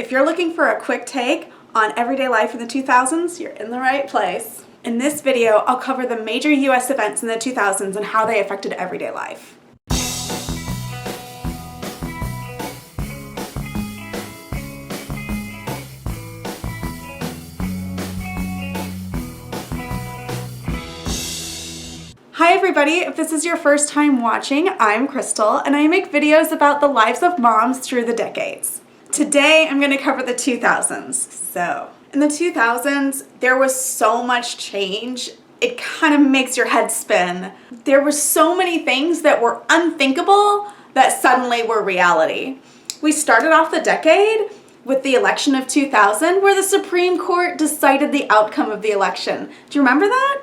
If you're looking for a quick take on everyday life in the 2000s, you're in the right place. In this video, I'll cover the major US events in the 2000s and how they affected everyday life. Hi everybody, if this is your first time watching, I'm Crystal and I make videos about the lives of moms through the decades. Today I'm going to cover the 2000s. So, in the 2000s, there was so much change, it kind of makes your head spin. There were so many things that were unthinkable that suddenly were reality. We started off the decade with the election of 2000 where the Supreme Court decided the outcome of the election. Do you remember that?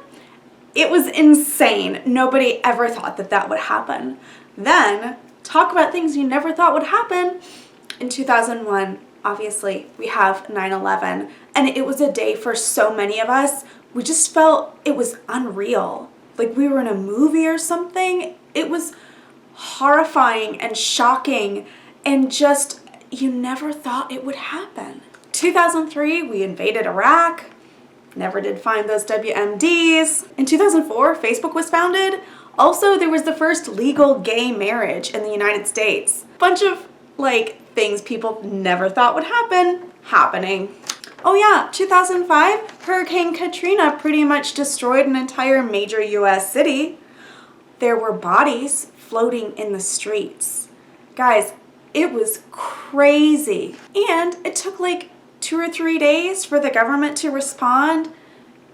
It was insane. Nobody ever thought that that would happen. Then, talk about things you never thought would happen. In 2001, obviously, we have 9/11, and it was a day for so many of us. We just felt it was unreal. Like we were in a movie or something. It was horrifying and shocking, and just, you never thought it would happen. 2003, we invaded Iraq. Never did find those WMDs. In 2004, Facebook was founded. Also, there was the first legal gay marriage in the United States. Bunch of, things people never thought would happen, happening. Oh yeah, 2005, Hurricane Katrina pretty much destroyed an entire major US city. There were bodies floating in the streets. Guys, it was crazy. And it took 2 or 3 days for the government to respond.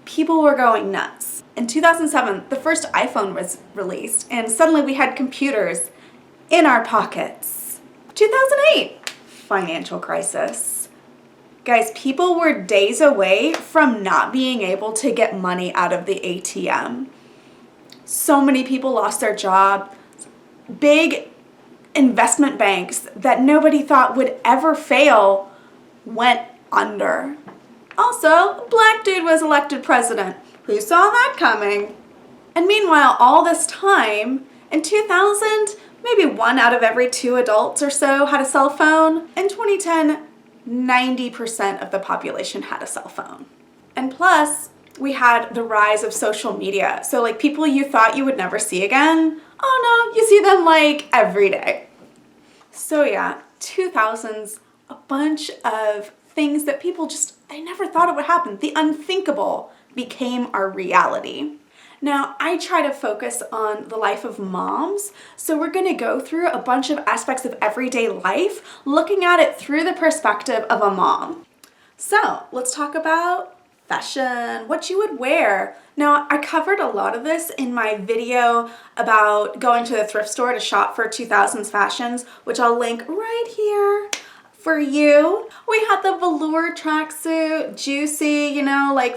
People were going nuts. In 2007, the first iPhone was released, and suddenly we had computers in our pockets. 2008, financial crisis. Guys, people were days away from not being able to get money out of the ATM. So many people lost their job. Big investment banks that nobody thought would ever fail went under. Also, a black dude was elected president. Who saw that coming? And meanwhile, all this time, in 2000, maybe 1 out of every 2 adults or so had a cell phone. In 2010, 90% of the population had a cell phone. And plus, we had the rise of social media. So people you thought you would never see again, oh no, you see them every day. So yeah, 2000s, a bunch of things that people they never thought it would happen. The unthinkable became our reality. Now, I try to focus on the life of moms, so we're going to go through a bunch of aspects of everyday life, looking at it through the perspective of a mom. So, let's talk about fashion, what you would wear. Now, I covered a lot of this in my video about going to the thrift store to shop for 2000s fashions, which I'll link right here for you. We had the velour tracksuit, juicy,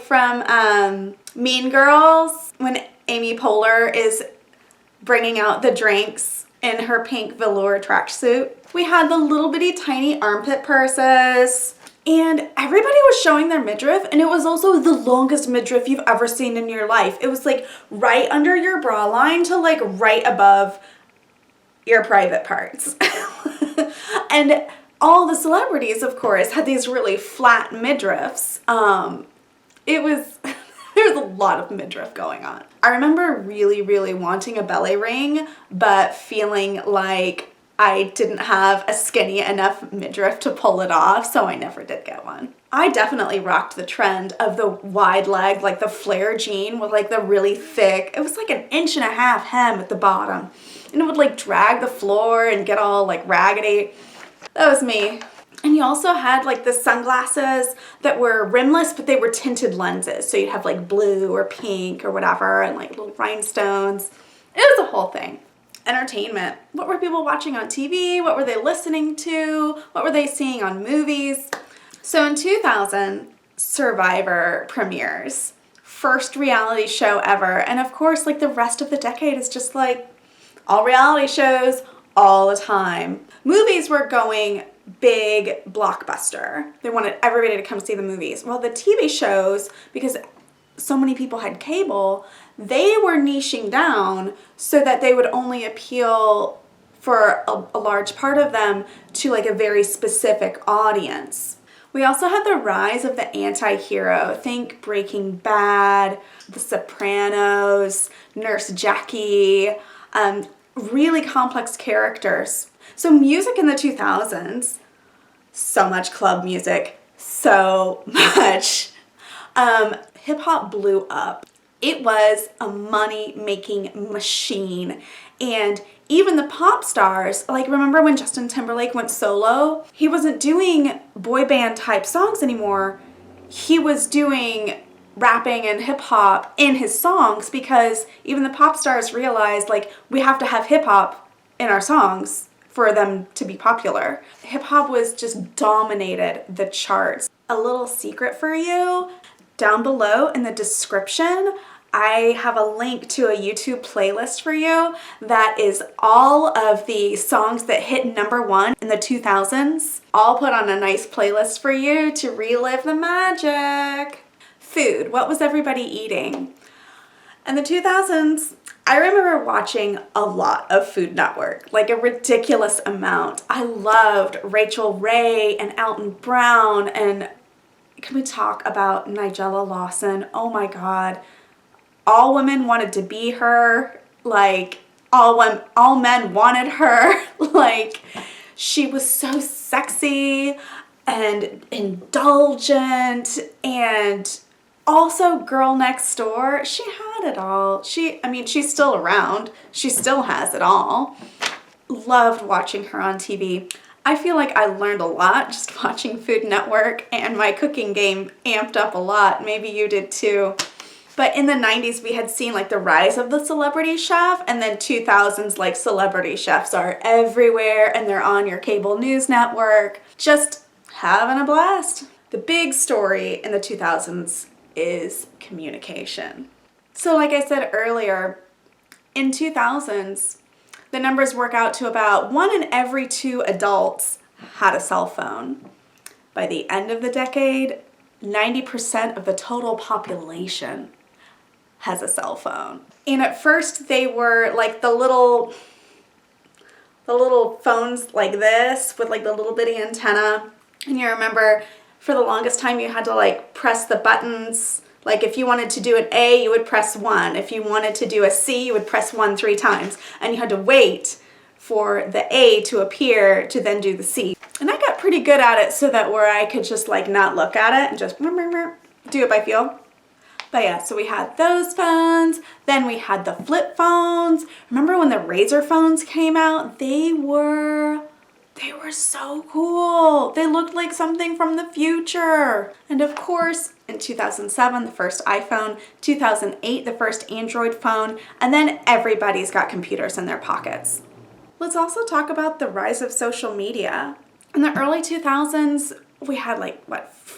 from Mean Girls, when Amy Poehler is bringing out the drinks in her pink velour tracksuit. We had the little bitty tiny armpit purses, and everybody was showing their midriff, and it was also the longest midriff you've ever seen in your life. It was right under your bra line to right above your private parts. And all the celebrities, of course, had these really flat midriffs. There was a lot of midriff going on. I remember really, really wanting a belly ring, but feeling like I didn't have a skinny enough midriff to pull it off, so I never did get one. I definitely rocked the trend of the wide leg, the flare jean with the really thick, it was 1.5 inches hem at the bottom. And it would drag the floor and get all raggedy. That was me. And you also had the sunglasses that were rimless, but they were tinted lenses. So you'd have blue or pink or whatever, and little rhinestones. It was a whole thing. Entertainment. What were people watching on TV? What were they listening to? What were they seeing on movies? So in 2000, Survivor premieres. First reality show ever. And of course, the rest of the decade is just all reality shows all the time. Movies were going big blockbuster. They wanted everybody to come see the movies. Well, the TV shows, because so many people had cable, they were niching down so that they would only appeal for a large part of them to like a very specific audience. We also had the rise of the anti-hero. Think Breaking Bad, The Sopranos, Nurse Jackie, really complex characters. So music in the 2000s, so much club music, so much. Hip-hop blew up. It was a money-making machine. And even the pop stars, like remember when Justin Timberlake went solo? He wasn't doing boy band type songs anymore. He was doing rapping and hip hop in his songs because even the pop stars realized like we have to have hip hop in our songs for them to be popular. Hip hop was just dominated the charts. A little secret for you, down below in the description, I have a link to a YouTube playlist for you that is all of the songs that hit #1 in the 2000s, all put on a nice playlist for you to relive the magic. Food, what was everybody eating? In the 2000s, I remember watching a lot of Food Network, like a ridiculous amount. I loved Rachel Ray and Alton Brown, and can we talk about Nigella Lawson? Oh my God. All women wanted to be her, like all men wanted her. Like she was so sexy and indulgent and also girl next door. She had it all. She's still around. She still has it all. Loved watching her on TV. I feel like I learned a lot just watching Food Network, and my cooking game amped up a lot. Maybe you did too. But in the 90s, we had seen like the rise of the celebrity chef, and then 2000s, like celebrity chefs are everywhere and they're on your cable news network, just having a blast. The big story in the 2000s is communication. So like I said earlier, in 2000s, the numbers work out to about 1 in every 2 adults had a cell phone. By the end of the decade, 90% of the total population has a cell phone. And at first they were like the little phones like this with like the little bitty antenna. And you remember for the longest time you had to like press the buttons. Like if you wanted to do an A, you would press 1. If you wanted to do a C, you would press 1 3 times. And you had to wait for the A to appear to then do the C. And I got pretty good at it so that where I could just like not look at it and just do it by feel. But yeah, so we had those phones. Then we had the flip phones. Remember when the Razor phones came out? They were so cool. They looked like something from the future. And of course, in 2007, the first iPhone, 2008, the first Android phone, and then everybody's got computers in their pockets. Let's also talk about the rise of social media. In the early 2000s, we had like,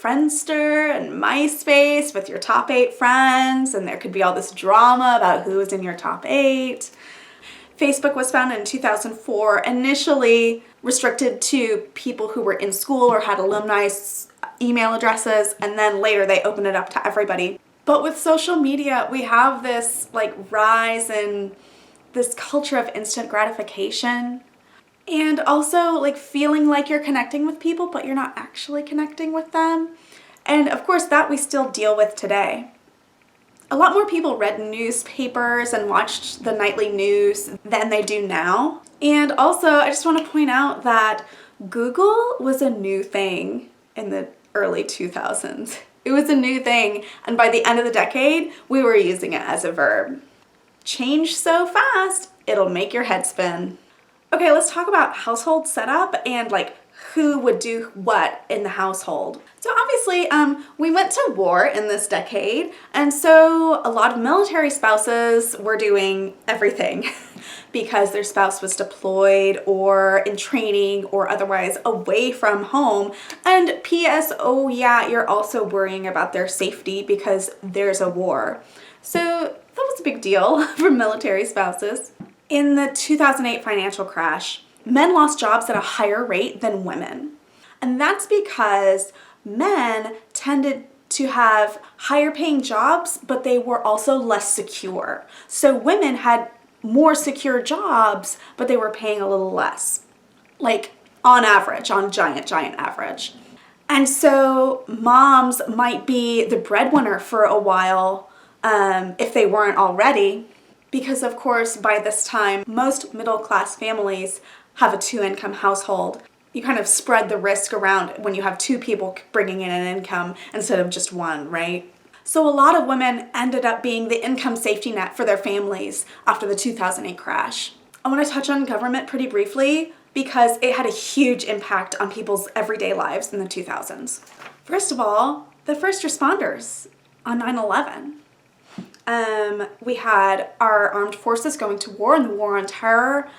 Friendster and MySpace with your top 8 friends, and there could be all this drama about who was in your top 8. Facebook was founded in 2004, initially restricted to people who were in school or had alumni email addresses, and then later they opened it up to everybody. But with social media, we have this like rise in this culture of instant gratification. And also like feeling like you're connecting with people, but you're not actually connecting with them. And of course that we still deal with today. A lot more people read newspapers and watched the nightly news than they do now. And also I just want to point out that Google was a new thing in the early 2000s. It was a new thing, and by the end of the decade, we were using it as a verb. Change so fast, it'll make your head spin. Okay, let's talk about household setup and like who would do what in the household. So obviously, we went to war in this decade, and so a lot of military spouses were doing everything because their spouse was deployed or in training or otherwise away from home. And P.S. oh yeah, you're also worrying about their safety because there's a war. So that was a big deal for military spouses. In the 2008 financial crash, men lost jobs at a higher rate than women. And that's because men tended to have higher paying jobs, but they were also less secure. So women had more secure jobs, but they were paying a little less. Like on average, on giant average. And so moms might be the breadwinner for a while if they weren't already, because of course by this time most middle-class families have a 2-income household. You kind of spread the risk around when you have 2 people bringing in an income instead of just one, right? So a lot of women ended up being the income safety net for their families after the 2008 crash. I want to touch on government pretty briefly because it had a huge impact on people's everyday lives in the 2000s. First of all, the first responders on 9/11. We had our armed forces going to war and the war on terror.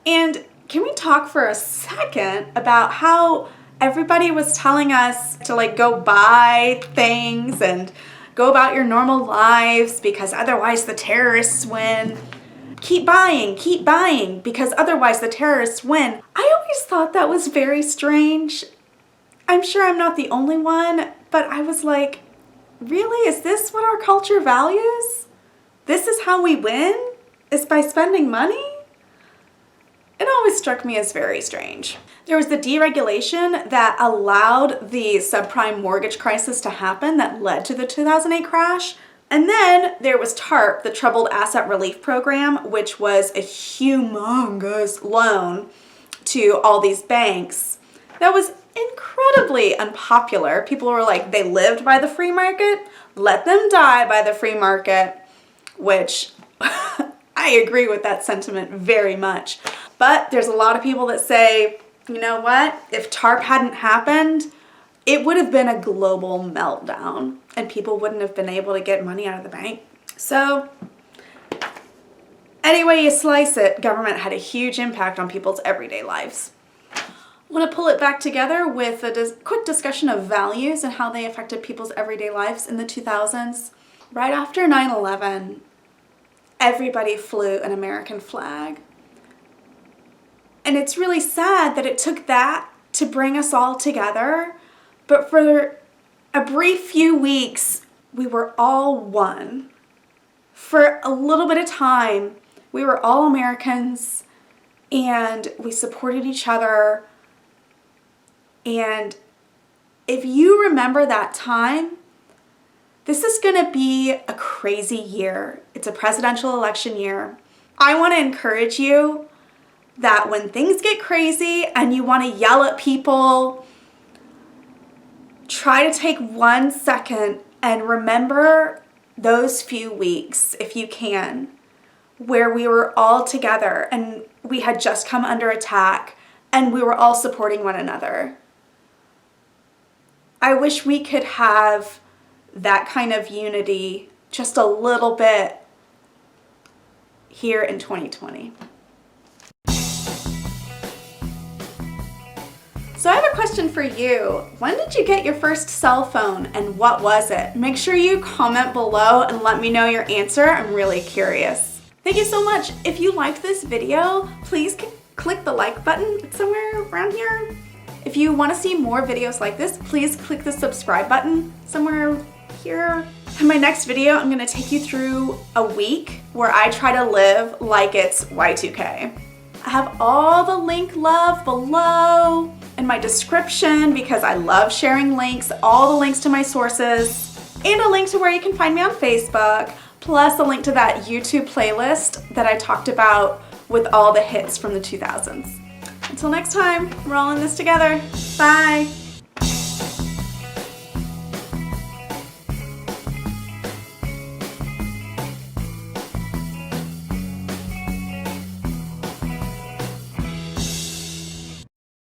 And can we talk for a second about how everybody was telling us to like go buy things and go about your normal lives because otherwise the terrorists win. Keep buying because otherwise the terrorists win. I always thought that was very strange. I'm sure I'm not the only one, but I was like, really? Is this what our culture values? This is how we win? Is by spending money? It always struck me as very strange. There was the deregulation that allowed the subprime mortgage crisis to happen that led to the 2008 crash. And then there was TARP, the Troubled Asset Relief Program, which was a humongous loan to all these banks that was incredibly unpopular. People were like, they lived by the free market, let them die by the free market, which I agree with that sentiment very much. But there's a lot of people that say, you know what, if TARP hadn't happened, it would have been a global meltdown and people wouldn't have been able to get money out of the bank. So any way you slice it, government had a huge impact on people's everyday lives. I want to pull it back together with a quick discussion of values and how they affected people's everyday lives in the 2000s. Right after 9/11, everybody flew an American flag. And it's really sad that it took that to bring us all together. But for a brief few weeks, we were all one. For a little bit of time, we were all Americans and we supported each other. And if you remember that time, this is going to be a crazy year. It's a presidential election year. I want to encourage you that when things get crazy and you want to yell at people, try to take 1 second and remember those few weeks, if you can, where we were all together and we had just come under attack and we were all supporting one another. I wish we could have that kind of unity just a little bit here in 2020. So I have a question for you. When did you get your first cell phone and what was it? Make sure you comment below and let me know your answer. I'm really curious. Thank you so much. If you liked this video, please click the like button. It's somewhere around here. If you want to see more videos like this, please click the subscribe button somewhere here. In my next video, I'm going to take you through a week where I try to live like it's Y2K. I have all the link love below in my description because I love sharing links, all the links to my sources, and a link to where you can find me on Facebook, plus a link to that YouTube playlist that I talked about with all the hits from the 2000s. Until next time, we're all in this together. Bye.